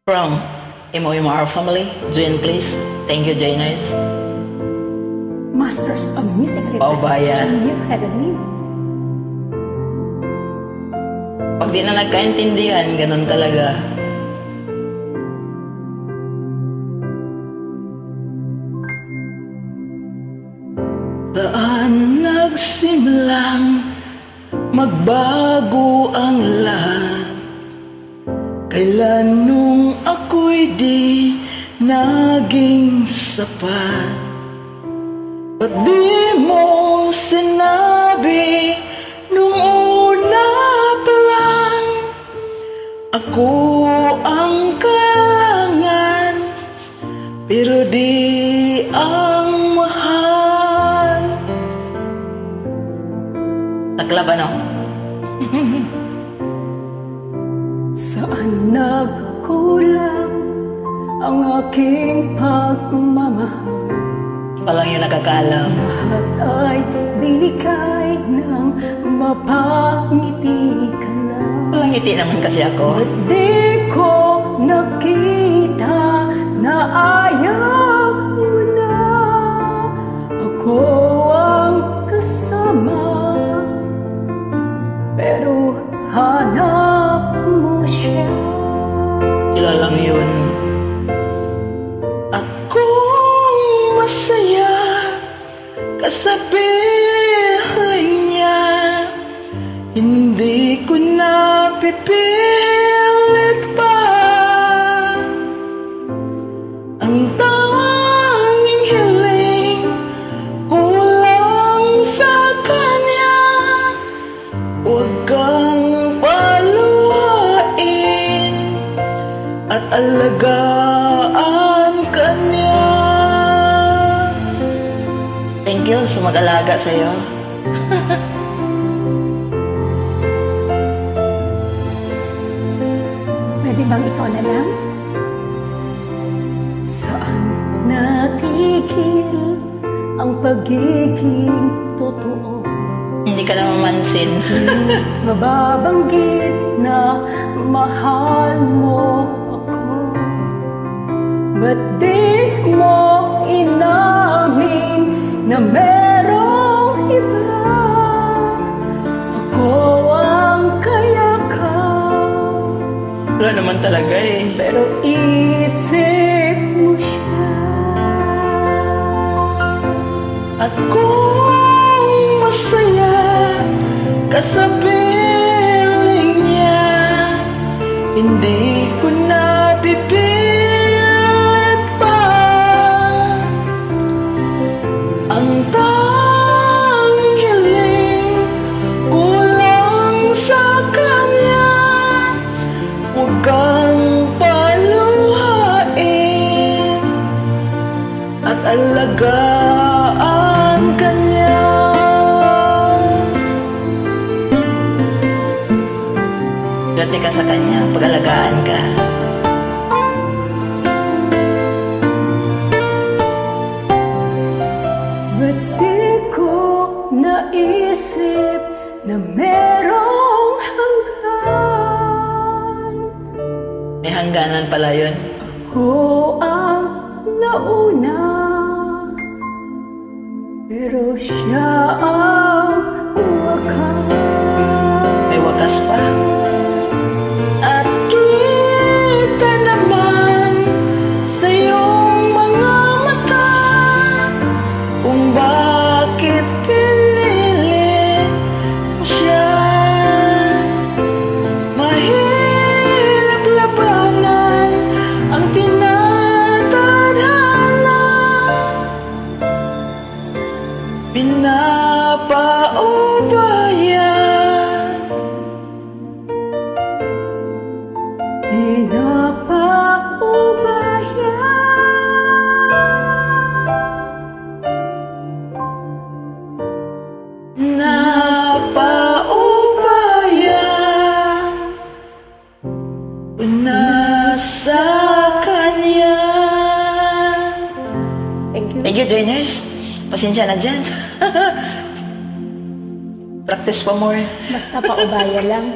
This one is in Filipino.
From MOMR family, Juin please. Thank you, Jainers. Masters of Music Paubayan. Juin Academy. Pag di na nagkaintindihan, ganun talaga. Saan nagsimlang magbago ang lahat? Kailan nung ako'y di naging sapat? Ba't di mo sinabi nung una pa lang? Ako ang kailangan, pero di ang mahal. Taklap ano? Saan nagkulang ang aking pagmamahal? Palang yung nakakaalam. Lahat ay binigay ng mapangiti ka lang. Palang ngiti naman kasi ako. Ba't di ko nakita na ayaw mo na? Ako ang kasama, pero hanap mo siya. Sila lang yun. Ako masaya kasabihin niya. Hindi ko na pipilit pa. Ang tanging hiling ko lang sa kanya. Huwag kang paluhain at alagaan kanya. Thank you sa mag-alaga sa'yo. Pwede bang ikaw na lang? Saan natigil ang pagiging totoo? Hindi ka na mamansin. Mababanggit na mahal mo ako. Ba't di mo inamin na merong iba? Ako ang kayakap, Wala naman talaga eh. pero isip mo siya. At kung masaya kasabihin niya, hindi ko na pipilit pa. Ang tanging hiling ko lang sa kanya. Huwag kang paluhain at alagaan kanya. Gati ka sa kanya, pag-alagaan ka. Ba't di ko naisip na merong hanggan? May hangganan pala yun. Ako ang nauna, pero siya ang wakas. May wakas pa. At kita naman sa iyong mga mata kung bakit pinili mo siya. Mahirap labanan ang tinatadhana. Pinapaubaya, pinapaubaya. napaubaya na sa kanya. Thank you. Thank you, Jainers. Pasensya na dyan. Practice pa more. Basta paubaya lang.